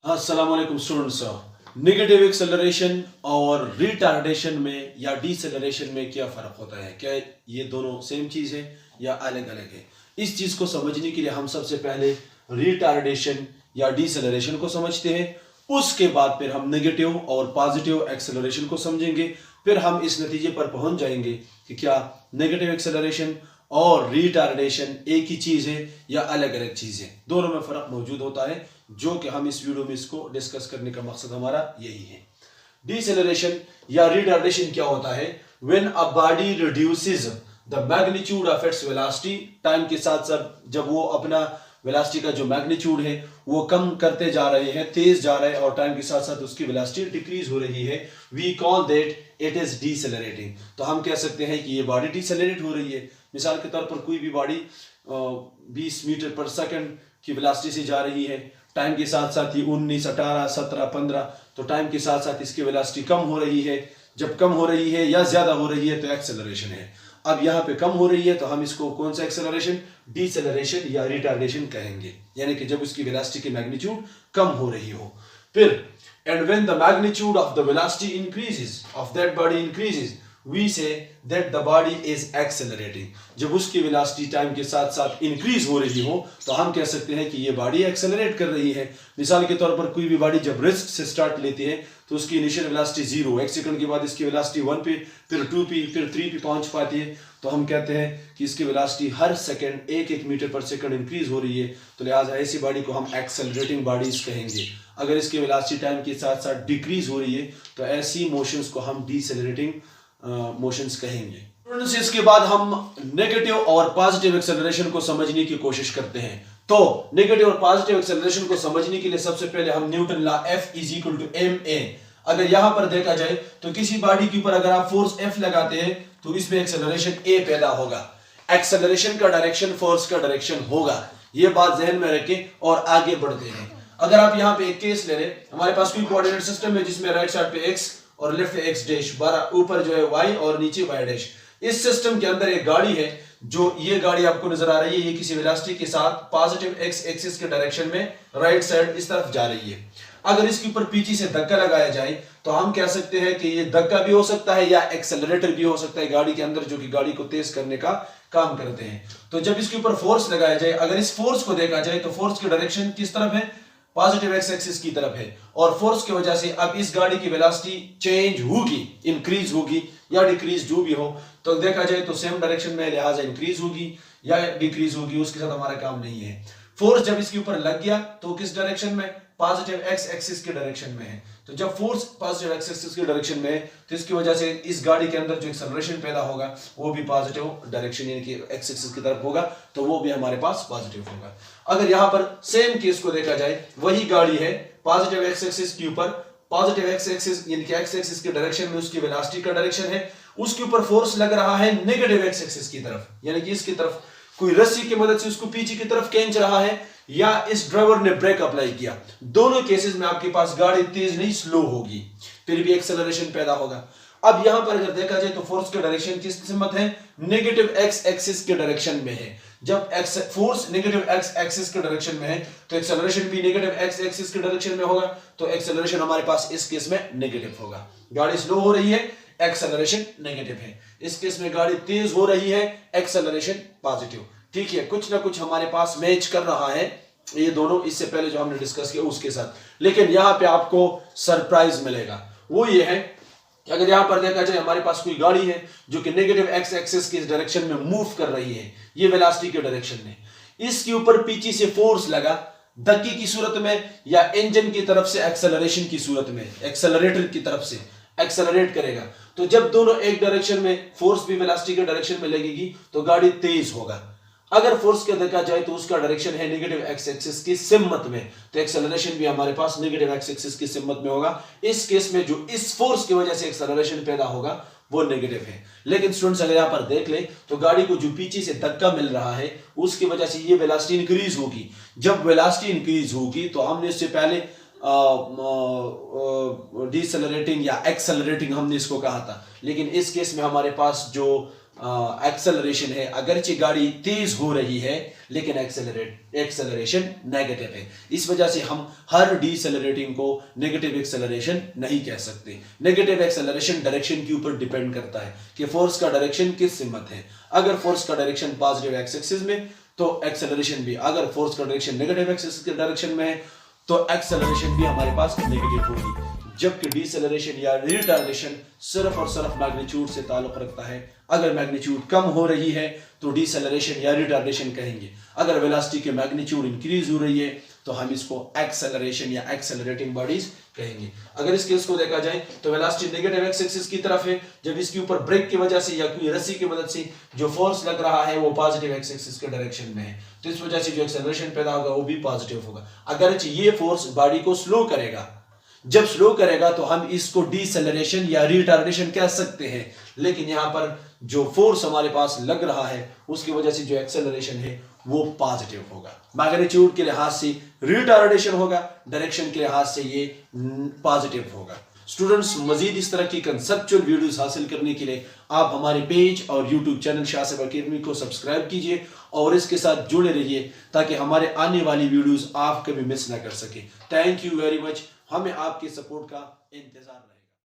अस्सलाम वालेकुम students. Negative acceleration और रिटार्डेशन में या डिसेलरेशन में क्या फ़र्क होता है? क्या ये दोनों सेम चीज़ है या अलग अलग है? इस चीज़ को समझने के लिए हम सबसे पहले रिटार्डेशन या डिसेलरेशन को समझते हैं। उसके बाद फिर हम नेगेटिव और पॉजिटिव एक्सेलरेशन को समझेंगे। फिर हम इस नतीजे पर पहुंच जाएंगे कि क्या नेगेटिव एक्सेलरेशन और रिटार्डेशन एक ही चीज़ है या अलग अलग चीज़ है। दोनों में फ़र्क मौजूद होता है, जो कि हम इस वीडियो में इसको डिस्कस करने का मकसद हमारा यही है। डिसेलरेशन या रिटार्डेशन क्या होता है? When a body reduces the magnitude of its velocity, time के साथ साथ जब वो अपना वेलोसिटी का जो मैग्नीट्यूड है वो कम करते जा रहे हैं, तेज जा रहे हैं, और टाइम के साथ साथ उसकी वेलोसिटी डिक्रीज हो रही है, we call that it is decelerating. तो हम कह सकते हैं कि ये बॉडी डिसेलरेट हो रही है। मिसाल के तौर पर कोई भी बॉडी 20 मीटर पर सेकंड की वेलोसिटी से जा रही है, टाइम के साथ साथ ही 19, 18, 17, 15, तो टाइम के साथ साथ इसकी वेलोसिटी कम हो रही है। जब कम हो रही है या ज्यादा हो रही है तो एक्सेलरेशन है। अब यहाँ पे कम हो रही है तो हम इसको कौन सा एक्सेलरेशन, डिसेलरेशन या रिटार्डेशन कहेंगे, यानी कि जब उसकी वेलोसिटी की मैग्नीट्यूड कम हो रही हो। फिर and when the magnitude of the velocity increases of that body increases, we say that the body is accelerating। जब उसकी वेलोसिटी टाइम के साथ साथ इंक्रीज हो रही हो तो हम कह सकते हैं कि ये बॉडी एक्सेलरेट कर रही है। मिसाल के तौर पर कोई भी बॉडी जब रेस्ट से स्टार्ट लेती है तो उसकी इनिशियल वेलोसिटी 0, एक सेकंड के बाद इसकी वेलोसिटी 1 पे, फिर 2 पे, फिर 3 पे पहुंच पाती है, तो हम कहते हैं कि इसकी वेलोसिटी हर सेकंड 1 मीटर पर सेकंड इंक्रीज हो रही है, तो लिहाजा ऐसी बॉडी को हम एक्सेलरेटिंग बॉडीज कहेंगे। अगर इसकी वेलोसिटी टाइम के साथ साथ डिक्रीज हो रही है तो ऐसी मोशंस को हम डिसेलरेटिंग मोशंस कहेंगे। स्टूडेंट्स, इसके बाद हम नेगेटिव और पॉजिटिव एक्सेलरेशन को समझने की कोशिश करते हैं। तो नेगेटिव और पॉजिटिव एक्सेलरेशन को समझने के लिए सबसे पहले हम Newton law F is equal to ma, अगर यहां पर देखा जाए तो किसी बॉडी के ऊपर अगर आप फोर्स F लगाते हैं तो इसमें एक्सेलरेशन a पैदा होगा। एक्सेलरेशन का डायरेक्शन फोर्स का डायरेक्शन होगा, ये बात जहन में रखें और आगे बढ़ते हैं। अगर आप यहाँ पे एक केस ले रहे, हमारे पास कोई कोऑर्डिनेट सिस्टम है जिसमें राइट साइड पे x और लेफ्ट x डैश, ऊपर जो है y और नीचे y डैश। इस सिस्टम के अंदर एक गाड़ी है, जो ये गाड़ी आपको नजर आ रही है, ये किसी वेलोसिटी के साथ पॉजिटिव x एक्सिस के डायरेक्शन में राइट साइड इस तरफ जा रही है। अगर इसके ऊपर पीछे से धक्का लगाया जाए तो हम कह सकते हैं कि ये धक्का भी हो सकता है या एक्सेलरेटर भी हो सकता है गाड़ी के अंदर, जो कि गाड़ी को तेज करने का काम करते हैं। तो जब इसके ऊपर फोर्स लगाया जाए, अगर इस फोर्स को देखा जाए तो फोर्स की डायरेक्शन किस तरफ है? पॉजिटिव एक्स एक्सिस की तरफ है, और फोर्स की वजह से अब इस गाड़ी की वेलोसिटी चेंज होगी, इंक्रीज होगी या डिक्रीज जो भी हो, तो देखा जाए तो सेम डायरेक्शन में, लिहाजा इंक्रीज होगी या डिक्रीज होगी, उसके साथ हमारा काम नहीं है। फोर्स जब इसके ऊपर लग गया तो किस डायरेक्शन में? पॉजिटिव एक्स एक्सिस के डायरेक्शन में है। तो जब फोर्स पॉजिटिव एक्स एक्सिस के डायरेक्शन में है तो इसकी वजह से इस गाड़ी के अंदर जो एक्सेलरेशन पैदा होगा वो भी पॉजिटिव डायरेक्शन यानी कि एक्स एक्सिस की तरफ होगा, तो वो भी हमारे पास पॉजिटिव होगा। अगर यहां पर सेम केस को देखा जाए, वही गाड़ी है, पॉजिटिव एक्स एक्सिस के ऊपर, पॉजिटिव एक्स एक्सिस यानी कि एक्स एक्सिस के डायरेक्शन में उसकी वेलोसिटी का डायरेक्शन है, उसके ऊपर फोर्स लग रहा है नेगेटिव एक्स एक्सिस की तरफ, यानी कि इसकी तरफ कोई रस्सी की मदद से उसको पीछे की तरफ खींच रहा है, या इस ड्राइवर ने ब्रेक अप्लाई किया। दोनों केसेस में आपके पास गाड़ी तेज नहीं, स्लो होगी, फिर भी एक्सेलरेशन पैदा होगा। अब यहां पर अगर देखा जाए तो फोर्स का डायरेक्शन किस समत है? नेगेटिव एक्स एक्सिस के डायरेक्शन में है। जब फोर्स नेगेटिव एक्स एक्सिस के डायरेक्शन में है तो एक्सेलरेशन भी नेगेटिव एक्स एक्सिस के डायरेक्शन में होगा, तो एक्सेलरेशन हमारे पास इस केस में नेगेटिव होगा। गाड़ी स्लो हो रही है, एक्सेलरेशन नेगेटिव है। इस केस में गाड़ी तेज हो रही है, एक्सेलरेशन पॉजिटिव। ठीक है, कुछ ना कुछ हमारे पास मैच कर रहा है ये दोनों, इससे पहले जो हमने डिस्कस किया उसके साथ। लेकिन यहां पे आपको सरप्राइज मिलेगा, वो ये है कि अगर यहां पर देखा जाए हमारे पास कोई गाड़ी है जो कि नेगेटिव एक्स एक्सिस के डायरेक्शन में मूव कर रही है, ये वेलोसिटी के डायरेक्शन में, इसके ऊपर पीछे से फोर्स लगा धक्के की सूरत में या इंजन की तरफ से एक्सेलरेशन की सूरत में, एक्सेलरेटर की तरफ से एक्सेलरेट करेगा, तो जब दोनों एक डायरेक्शन में, फोर्स भी वेलोसिटी के डायरेक्शन में लगेगी तो गाड़ी तेज होगा। अगर फोर्स का देखा जाए तो उसका डायरेक्शन है नेगेटिव एक्स एक्सिस की सिमत में, तो एक्सेलरेशन भी हमारे पास नेगेटिव एक्स एक्सिस की सिमत में होगा। इस केस में जो इस फोर्स की वजह से एक्सेलरेशन पैदा होगा वो नेगेटिव है। लेकिन स्टूडेंट्स, अगर यहां पर देख ले तो गाड़ी को जो पीछे से धक्का मिल रहा है उसकी वजह से ये वेलोसिटी इंक्रीज होगी। जब वेलोसिटी इंक्रीज होगी तो हमने इससे पहले डिसेलरेटिंग या एक्सेलरेटिंग हमने इसको कहा था, लेकिन इस केस में हमारे पास जो एक्सेलरेशन है, अगरचे गाड़ी तेज हो रही है लेकिन एक्सेलरेशन नेगेटिव है। इस वजह से हम हर डीसेलरेटिंग को नेगेटिव एक्सेलरेशन नहीं कह सकते। नेगेटिव एक्सेलरेशन डायरेक्शन के ऊपर डिपेंड करता है कि फोर्स का डायरेक्शन किस सिमत है। अगर फोर्स का डायरेक्शन पॉजिटिव एक्स एक्सिस में तो एक्सेलरेशन भी, अगर फोर्स का डायरेक्शन नेगेटिव एक्सिस के डायरेक्शन में है तो एक्सेलरेशन भी हमारे पास नेगेटिव होगी। जबकि डिसेलरेशन या रिटार्डेशन सिर्फ और सिर्फ मैग्नीट्यूड से ताल्लुक रखता है। अगर मैग्नीट्यूड कम हो रही है तो डिसेलरेशन या रिटार्डेशन कहेंगे। अगर वेलोसिटी की मैग्नीट्यूड इंक्रीज हो रही है तो हम इसको एक्सेलरेशन या एक्सेलरेटिंग बॉडीज कहेंगे। अगर इस केस को देखा जाए तो वेलोसिटी नेगेटिव एक्स एक्सिस की तरफ है, जब इसके ऊपर ब्रेक की वजह से या कोई रस्सी की मदद से जो फोर्स लग रहा है वो पॉजिटिव एक्स एक्सिस के डायरेक्शन में है, तो इस वजह से जो एक्सेलरेशन पैदा होगा वो भी पॉजिटिव होगा। अगर ये फोर्स बॉडी को स्लो करेगा, जब स्लो करेगा तो हम इसको डिसेलरेशन या रिटार्डेशन कह सकते हैं। लेकिन यहां पर जो फोर्स हमारे पास लग रहा है उसकी वजह से जो एक्सेलरेशन है वो पॉजिटिव होगा। मैग्नीट्यूड के लिहाज से रिटार्डेशन होगा, डायरेक्शन के लिहाज से ये पॉजिटिव होगा। स्टूडेंट्स, मजीद इस तरह की कंसेप्चुअल वीडियोस हासिल करने के लिए आप हमारे पेज और यूट्यूब चैनल शासिब अकेडमी को सब्सक्राइब कीजिए और इसके साथ जुड़े रहिए ताकि हमारे आने वाली वीडियोस आप कभी मिस ना कर सके। Thank you very much. हमें आपके सपोर्ट का इंतजार है।